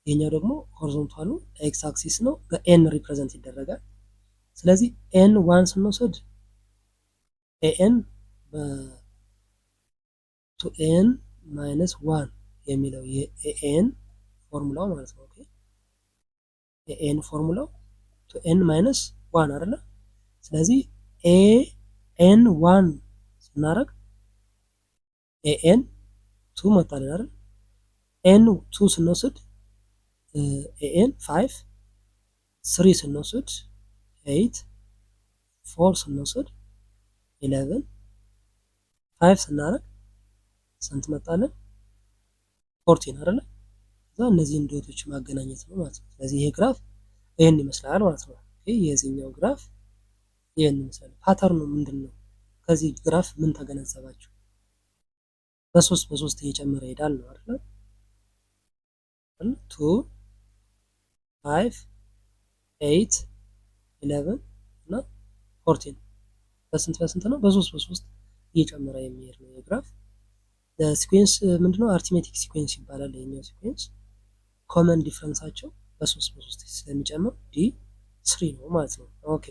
[SPEAKER 1] የኛው ደግሞ ሆሪዞንታሉ ኤክስ አክሲስ ነው፣ በኤን ሪፕሬዘንት ይደረጋል። ስለዚህ ኤን 1 ስንወስድ ኤኤን ቱ ኤን ማይነስ 1 የሚለው የኤኤን ፎርሙላው ማለት ነው። ኦኬ ኤኤን ፎርሙላው ቱ ኤን ማይነስ 1 አይደለ? ስለዚህ ኤኤን 1 ስናደርግ ኤኤን 2 መጣልን አይደል? ኤን 2 ስንወስድ ኤኤን 5 3 ስንወስድ 8 4 ስንወስድ 11 5 ስናደርግ ስንት መጣልን? 14 አይደለ? እዛ እነዚህን ዶቶች ማገናኘት ነው ማለት ነው። ስለዚህ ይሄ ግራፍ ይሄን ይመስላል ማለት ነው። የዚህኛው ግራፍ ይሄን ይመስላል። ፓተርኑ ምንድን ነው? ከዚህ ግራፍ ምን ተገነዘባችሁ? በ3 እየጨመረ ይሄዳል ነው አይደል? 2 5 8 11 እና 14 በስንት ነው? በ3 እየጨመረ የሚሄድ ነው የግራፍ ሲኩዌንስ ምንድነው? አርቲሜቲክ ሲኩዌንስ ይባላል። የኛው ሲኩዌንስ ኮመን ዲፍረንሳቸው በ3 ስለሚጨምር D3 ነው ማለት ነው። ኦኬ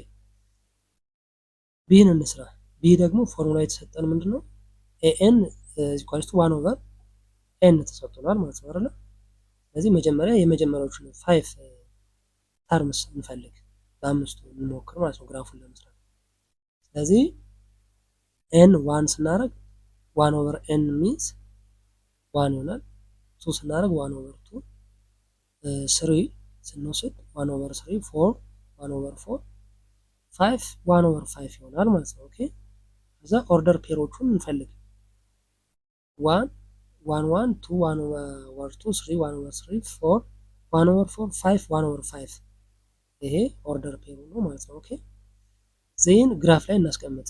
[SPEAKER 1] ቢን እንስራ። ቢ ደግሞ ፎርሙላ የተሰጠን ምንድነው? ኤኤን ኢኳልስ ቱ 1 ኦቨር ኤን ተሰጥቶናል ማለት ነው አይደል? ስለዚህ መጀመሪያ የመጀመሪያዎቹን 5 ተርምስ እንፈልግ፣ በአምስቱ እንሞክር ማለት ነው ግራፉን ለመስራት። ስለዚህ ኤን 1 ስናደርግ 1 ኦቨር ኤን ሚንስ 1 ይሆናል። 2 ስናደርግ 1 ኦቨር 2 3 ስንወስድ 1 ኦቨር 3 4 1 ኦቨር 4 5 1 ኦቨር 5 ይሆናል ማለት ነው። ኦኬ ከዛ ኦርደር ፔሮቹን እንፈልግ 1 1 1 2 1 ኦቨር 2 3 1 ኦቨር 3 4 1 ኦቨር 4 5 1 ኦቨር 5 ይሄ ኦርደር ፔሩ ነው ማለት ነው። ኦኬ ዜን ግራፍ ላይ እናስቀምጥ።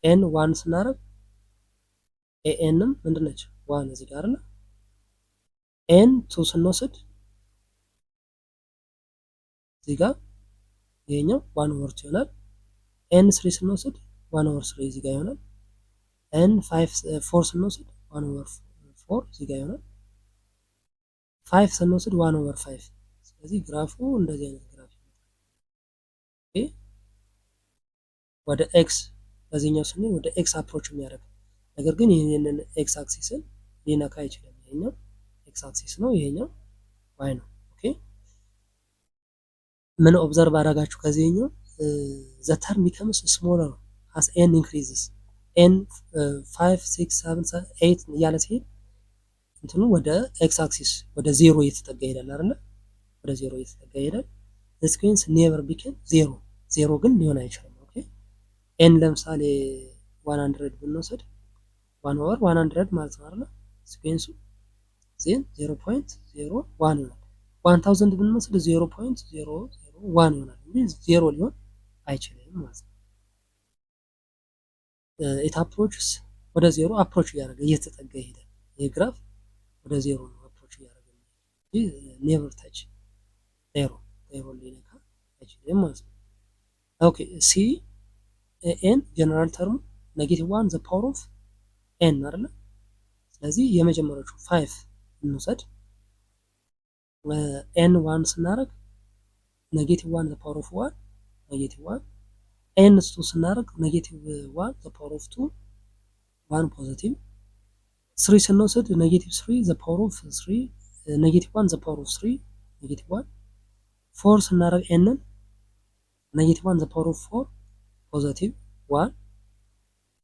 [SPEAKER 1] ኤን 1 ስናደርግ ኤኤንም ምንድን ነች? 1 እዚህ ጋር አይደል? ኤን 2 ስንወስድ እዚህ ጋር ይሄኛው 1 ኦቨር 2 ይሆናል። ኤን 3 ስንወስድ 1 ኦቨር 3 እዚህ ጋር ይሆናል። ኤን 4 ስንወስድ 1 ኦቨር 4 እዚህ ጋር ይሆናል። 5 ስንወስድ 1 ኦቨር 5። ስለዚህ ግራፉ እንደዚህ አይነት ግራፍ ይመጣል። ኦኬ ወደ ኤክስ በዚህኛው ስንል ወደ ኤክስ አፕሮች የሚያደርግ ነገር ግን ይሄንን ኤክስ አክሲስን ሊነካ አይችልም። ይሄኛው ኤክስ አክሲስ ነው፣ ይሄኛው ዋይ ነው። ኦኬ ምን ኦብዘርቭ አደረጋችሁ? ከዚህኛው ዘ ተርም ቢከምስ ስሞለር አስ ኤን ኢንክሪዝስ ኤን 5 6 7 8 እያለ ሲሄድ እንትኑ ወደ ኤክስ አክሲስ ወደ 0 እየተጠጋ ይሄዳል አይደል? ወደ 0 እየተጠጋ ይሄዳል። ሲኩዌንስ ኔቨር ቢከም 0 ግን ሊሆን አይችልም። ኦኬ ኤን ለምሳሌ 100 ብንወስድ 1 ኦቨር 100 ማለት ነው አይደል? ሲኩዌንሱ ዜን 0.01 ይሆናል። 1000 ብንወስድ 0.001 ይሆናል እንጂ 0 ሊሆን አይችልም ማለት ነው። ኢት አፕሮችስ ወደ 0 አፕሮች እያደረገ እየተጠጋ ይሄዳል። ይህ ግራፍ ወደ 0 ነው አፕሮች እያደረገ እንጂ ኔቨር ታች ዜሮ ሊነካ አይችልም ማለት ነው። ኦኬ ሲ ኤን ጀነራል ተርሙ -1 ዘ ፓወር ኦፍ ኤን አይደለ? ስለዚህ የመጀመሪያዎቹ 5 እንውሰድ። ኤን 1 ስናደርግ -1 ዘ ፓወር ኦፍ 1 -1 ኤን 2 ስናደርግ -1 ዘ ፓወር ኦፍ 2 1 ፖዚቲቭ 3 ስንወስድ -3 ዘ ፓወር ኦፍ 3 -1 ዘ ፓወር ኦፍ 3 -1 4 ስናደርግ ኤንን -1 ዘ ፓወር ኦፍ 4 ፖዚቲቭ 1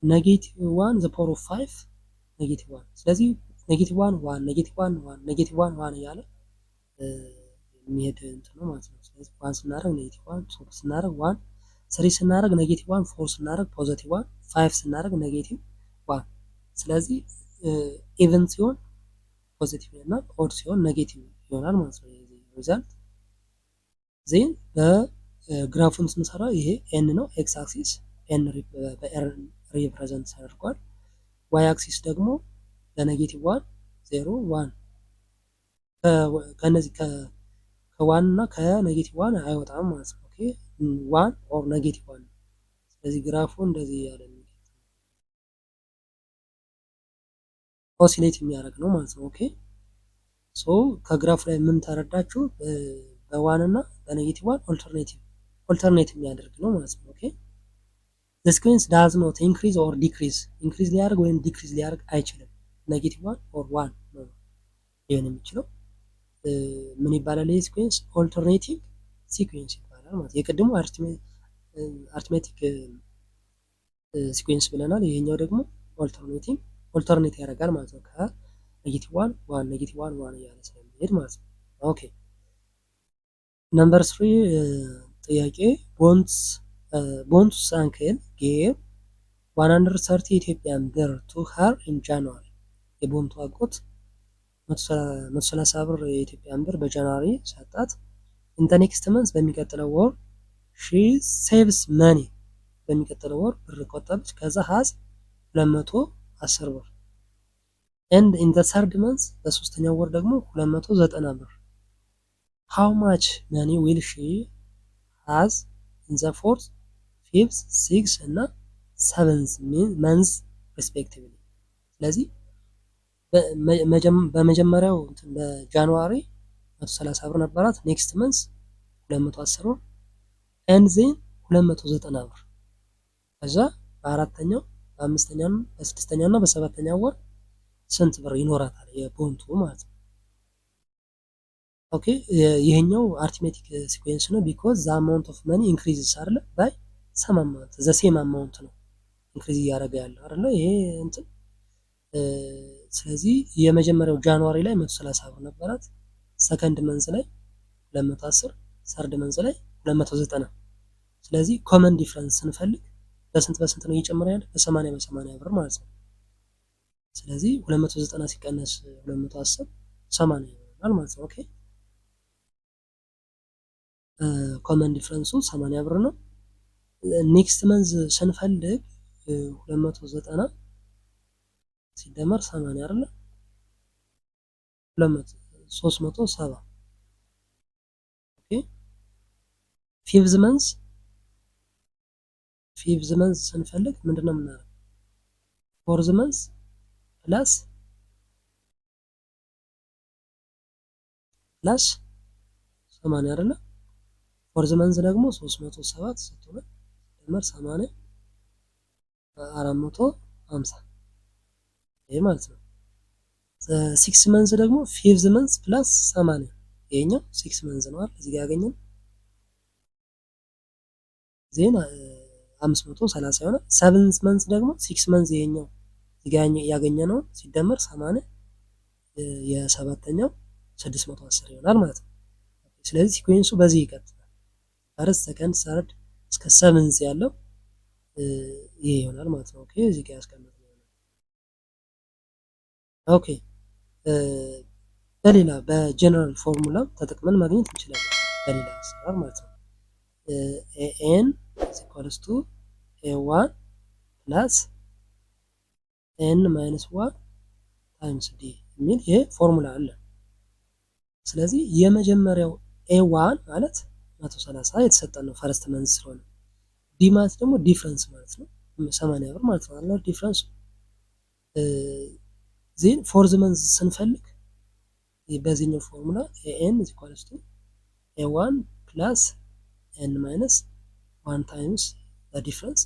[SPEAKER 1] -1 ዘ ፓወር ኦፍ 5 -1 ስለዚህ -1 1 -1 1 -1 1 እያለ የሚሄድ እንትን ነው ማለት ነው። ስለዚህ 1 ስናደርግ -1 2 ስናደርግ 1 3 ስናደርግ -1 4 ስናደርግ ፖዚቲቭ 1 5 ስናደርግ -1 ስለዚህ ኢቨን ሲሆን ፖዚቲቭ እና ኦድ ሲሆን ኔጌቲቭ ይሆናል ማለት ነው ሪዛልት። ዜን በግራፉን ስንሰራ ይሄ ኤን ነው ኤክስ አክሲስ ኤን ሪፕሬዘንት ተደርጓል። ዋይ አክሲስ ደግሞ -1 0 1 ከነዚህ ከዋን እና ከ-1 አይወጣም ማለት ነው። ኦኬ 1 ኦር -1 ስለዚህ ግራፉ እንደዚህ ያለ ኦሲሌት የሚያደርግ ነው ማለት ነው። ኦኬ ሶ ከግራፉ ላይ ምን ተረዳችሁ? በ1 እና በ-1 ኦልተርኔት የሚያደርግ ነው ማለት ነው። ኦኬ the sequence does not increase or decrease ኢንክሪዝ ሊያደርግ ወይም ዲክሪዝ ሊያደርግ አይችልም። -1 or 1 ነው ሊሆን የሚችለው። ምን ይባላል? ይህ ሲኩዌንስ ኦልተርኔቲንግ ሲኩዌንስ ይባላል ማለት የቅድሙ አርትሜቲክ ሲኩዌንስ ብለናል። ይሄኛው ደግሞ ኦልተርኔት ያደርጋል ማለት ነው። ከ-1 1 -1 1 እያለ ስለሚሄድ ማለት ነው። ኦኬ ነምበር 3 ጥያቄ ቦንድስ አንክል ጌቭ 130 ኢትዮጵያን ብር ቱ ሀር ኢን ጃንዋሪ የቦንቱ አጎት 130 ብር የኢትዮጵያን ብር በጃንዋሪ ሰጣት። ኢን ዘ ኔክስት መንዝ በሚቀጥለው ወር ሺ ሴቭስ መኒ በሚቀጥለው ወር ብር ቆጠበች። ከዛ ሀዝ 210 ብር ኤንድ ኢን ዘ ሰርድ መንዝ በሶስተኛው ወር ደግሞ 290 ብር ሃው ማች መኒ ዊል ሺ ሃዝ ኢን ዘ ፎርዝ ፊፍዝ ሲክስ እና ሰቨንዝ መንዝ ሪስፔክቲቭሊ። ስለዚህ በመጀመሪያው በጃንዋሪ 130 ብር ነበራት። ኔክስት መንዝ 210 ብር ኤንድ ዜን 290 ብር ከዛ በአራተኛው በአምስተኛው በስድስተኛው እና በሰባተኛው ወር ስንት ብር ይኖራታል የቦንቱ ማለት ነው። ኦኬ ይሄኛው አርትሜቲክ ሲኩዌንስ ነው ቢኮዝ ዘ አማውንት ኦፍ መኒ ኢንክሪዝስ አይደለ ባይ ሰም አማውንት ዘ ሴም አማውንት ነው ኢንክሪዝ እያደረገ ያለው አይደለ ይሄ እንትን። ስለዚህ የመጀመሪያው ጃንዋሪ ላይ 130 ብር ነበራት። ሰከንድ መንዝ ላይ 210፣ ሰርድ መንዝ ላይ 290። ስለዚህ ኮመን ዲፍረንስ ስንፈልግ በስንት ነው እየጨመረ ያለ? በ80 ብር ማለት ነው። ስለዚህ 290 ሲቀነስ 210 80 ይሆናል ማለት ነው። ኦኬ ኮመን ዲፍረንሱ 80 ብር ነው። ኔክስት መንዝ ስንፈልግ 290 ሲደመር 80 አይደለ 370። ኦኬ ፊፍዝ መንዝ ስንፈልግ ምንድነው የምናደርገው? ፎርዝ መንዝ ፕላስ 80 አይደለ ፎርዝ መንዝ ደግሞ 307 ስትሆን ሲደመር 80 450 ይሄ ማለት ነው። ሲክስ መንዝ ደግሞ ፊፍዝ መንዝ ፕላስ 80 ይሄኛው ሲክስ መንዝ ነው አይደል እዚህ ጋር ያገኘን ዜና 530 ይሆናል። ሰቨንዝ መንዝ ደግሞ ሲክስ መንዝ ይሄኛው እዚህ ጋር ያገኘነው ሲደመር 80 የሰባተኛው 610 ይሆናል ማለት ነው። ስለዚህ ሲኩዌንሱ በዚህ ይቀጥላል። ፈርስት ሰከንድ ሰርድ እስከ ሰቨንዝ ያለው ይሄ ይሆናል ማለት ነው። ኦኬ እዚህ ጋር ያስቀምጥነው ይሆናል። ኦኬ በሌላ በጀነራል ፎርሙላ ተጠቅመን ማግኘት እንችላለን። በሌላ አሰራር ማለት ነው። ኤን ኢኳልስ ቱ ኤ1 ፕላስ ኤን ማይነስ ዋን ታይምስ ዲ የሚል ይሄ ፎርሙላ አለ። ስለዚህ የመጀመሪያው ኤ1 ማለት 130 የተሰጠን ነው ፈረስት መንዝ ስለሆነ፣ ዲ ማለት ደግሞ ዲፍረንስ ማለት ነው 80 ብር ማለት ነው አለ ዲፍረንስ። ዜን ፎርዝ መንዝ ስንፈልግ በዚህኛው ፎርሙላ ኤን ኢኳልስ ቱ ኤ1 ፕላስ ኤን ማይነስ ዋን ታይምስ ዲፍረንስ።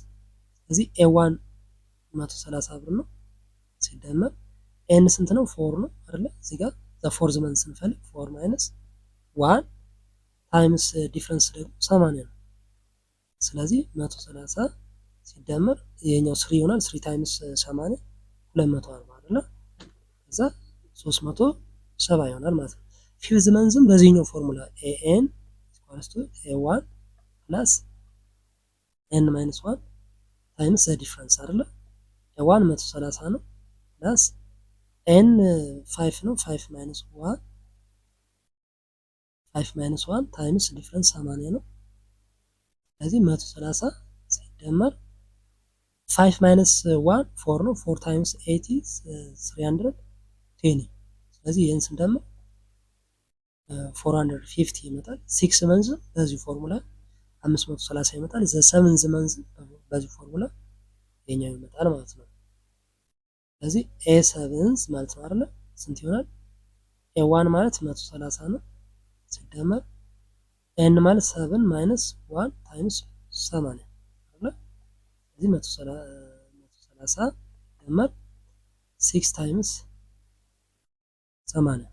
[SPEAKER 1] ስለዚህ ኤ1 130 ብር ነው ሲደመር ኤን ስንት ነው? 4 ነው አይደለ? እዚህ ጋር ፎርዝ መንዝ ስንፈልግ 4 ማይነስ ዋን ታይምስ ዲፍረንስ ደግሞ 80 ነው። ስለዚህ 130 ሲደመር ይሄኛው 3 ይሆናል። 3 ታይምስ 80 240 አይደለ? ከዛ 370 ይሆናል ማለት ነው። ፊፍዝ መንዝም በዚህኛው ፎርሙላ ኤን ኢኳልስ ቱ ኤ1 ፕላስ ኤን ማይነስ 1 ታይምስ ዲፍረንስ አይደለ? ኤ1 130 ነው ፕላስ ኤን 5 ነው 5 ማይነስ 1 ታይምስ ዲፍረንስ 80 ነው። ስለዚህ 130 ሲደመር 5 ማይነስ 1 4 ነው 4 ታይምስ 80 320። ስለዚህ ይህን ስንደምር 450 ይመጣል። 6 መንዝ በዚህ ፎርሙላ 530 ይመጣል። ዘ7 መንዝ በዚህ ፎርሙላ የኛው ይመጣል ማለት ነው። ስለዚህ ኤ7 ማለት ነው አይደለ? ስንት ይሆናል? ኤ1 ማለት 130 ነው ሲደመር ኤን ማለት 7 ማይነስ 1 ታይምስ 80 አይደለ? ስለዚህ 130 ሲደመር 6 ታይምስ 80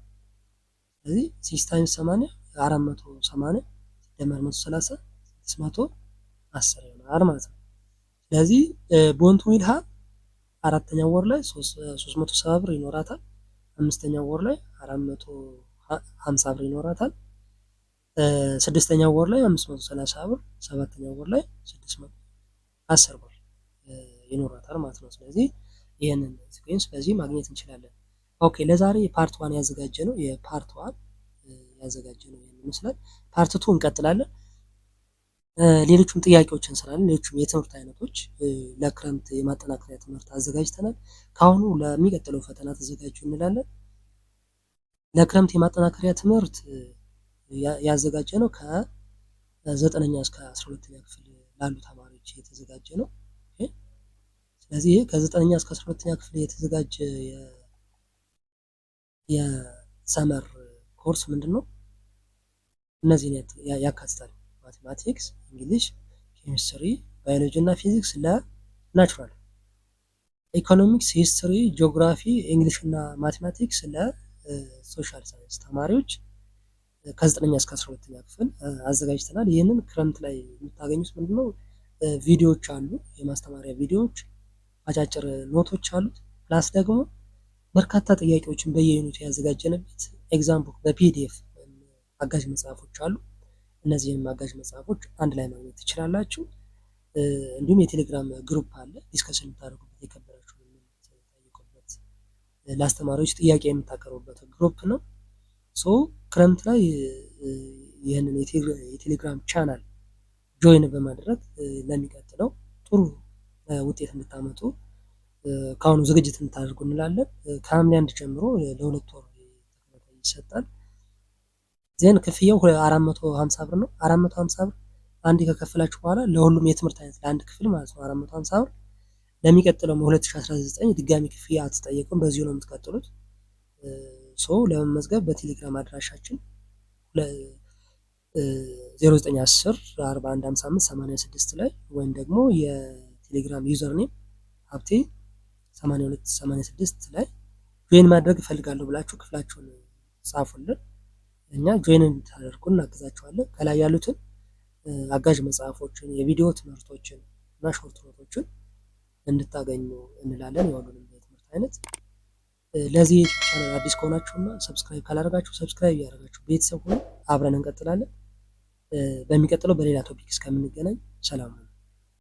[SPEAKER 1] ስለዚህ 6 ታይምስ 80 480 ሲደመር 130 610 ይሆናል ማለት ነው። ስለዚህ ቦንቱ ዊል ሃቭ አራተኛው ወር ላይ 370 ብር ይኖራታል። አምስተኛው ወር ላይ 450 ብር ይኖራታል። ስድስተኛው ወር ላይ 530 ብር፣ ሰባተኛው ወር ላይ 610 ብር ይኖራታል ማለት ነው። ስለዚህ ይህንን ሲኩዌንስ በዚህ ማግኘት እንችላለን። ኦኬ ለዛሬ ፓርት 1 ያዘጋጀ ነው የፓርት 1 ያዘጋጀ ነው ይመስላል። ፓርት 2 እንቀጥላለን። ሌሎችም ጥያቄዎችን እንሰራለን። ሌሎችም የትምህርት አይነቶች ለክረምት የማጠናከሪያ ትምህርት አዘጋጅተናል። ካሁኑ ለሚቀጥለው ፈተና ተዘጋጁ እንላለን። ለክረምት የማጠናከሪያ ትምህርት ያዘጋጀ ነው ከ9ኛ እስከ 12ኛ ክፍል ላሉ ተማሪዎች የተዘጋጀ ነው። ስለዚህ ከ9ኛ እስከ 12ኛ ክፍል የተዘጋጀ የሰመር ኮርስ ምንድን ነው? እነዚህን ያካትታል። ማቴማቲክስ፣ እንግሊሽ፣ ኬሚስትሪ፣ ባዮሎጂ እና ፊዚክስ ለናቹራል፣ ኢኮኖሚክስ፣ ሂስትሪ፣ ጂኦግራፊ፣ እንግሊሽ እና ማቴማቲክስ ለሶሻል ሳይንስ ተማሪዎች ከ9ኛ እስከ 12ኛ ክፍል አዘጋጅተናል። ይህንን ክረምት ላይ የምታገኙት ምንድነው? ቪዲዮዎች አሉ፣ የማስተማሪያ ቪዲዮዎች፣ አጫጭር ኖቶች አሉት። ፕላስ ደግሞ በርካታ ጥያቄዎችን በየዩኒቱ ያዘጋጀንበት ኤግዛም ቡክ በፒዲኤፍ አጋዥ መጽሐፎች አሉ። እነዚህንም አጋዥ መጽሐፎች አንድ ላይ ማግኘት ትችላላችሁ። እንዲሁም የቴሌግራም ግሩፕ አለ፣ ዲስከሽን የምታደርጉበት የከበዳችሁ የምትጠይቁበት ለአስተማሪዎች ጥያቄ የምታቀርቡበት ግሩፕ ነው። ሶ ክረምት ላይ ይህንን የቴሌግራም ቻናል ጆይን በማድረግ ለሚቀጥለው ጥሩ ውጤት እንድታመጡ ከአሁኑ ዝግጅት እንድታደርጉ እንላለን። ከሐምሌ 1 ጀምሮ ለ2 ወር ተከታታይ ይሰጣል። ዜን ክፍያው 450 ብር ነው። 450 ብር አንዴ ከከፈላችሁ በኋላ ለሁሉም የትምህርት አይነት ለአንድ ክፍል ማለት ነው 450 ብር። ለሚቀጥለው 2019 ድጋሚ ክፍያ አትጠየቁም፣ በዚሁ ነው የምትቀጥሉት። ለመመዝገብ በቴሌግራም አድራሻችን 0910 4155 86 ላይ ወይም ደግሞ የቴሌግራም ዩዘር ኔም ሀብቴ 8286 ላይ ጆይን ማድረግ እፈልጋለሁ ብላችሁ ክፍላችሁን ጻፉልን። እኛ ጆይን እንድታደርጉ እናግዛችኋለን። ከላይ ያሉትን አጋዥ መጽሐፎችን፣ የቪዲዮ ትምህርቶችን እና ሾርት ኖቶችን እንድታገኙ እንላለን። የሁሉንም የትምህርት አይነት ለዚህ ቻናል አዲስ ከሆናችሁና ሰብስክራይብ ካላደረጋችሁ ሰብስክራይብ እያደረጋችሁ ቤተሰብ ሁኑ። አብረን እንቀጥላለን። በሚቀጥለው በሌላ ቶፒክ እስከምንገናኝ ሰላም ነው።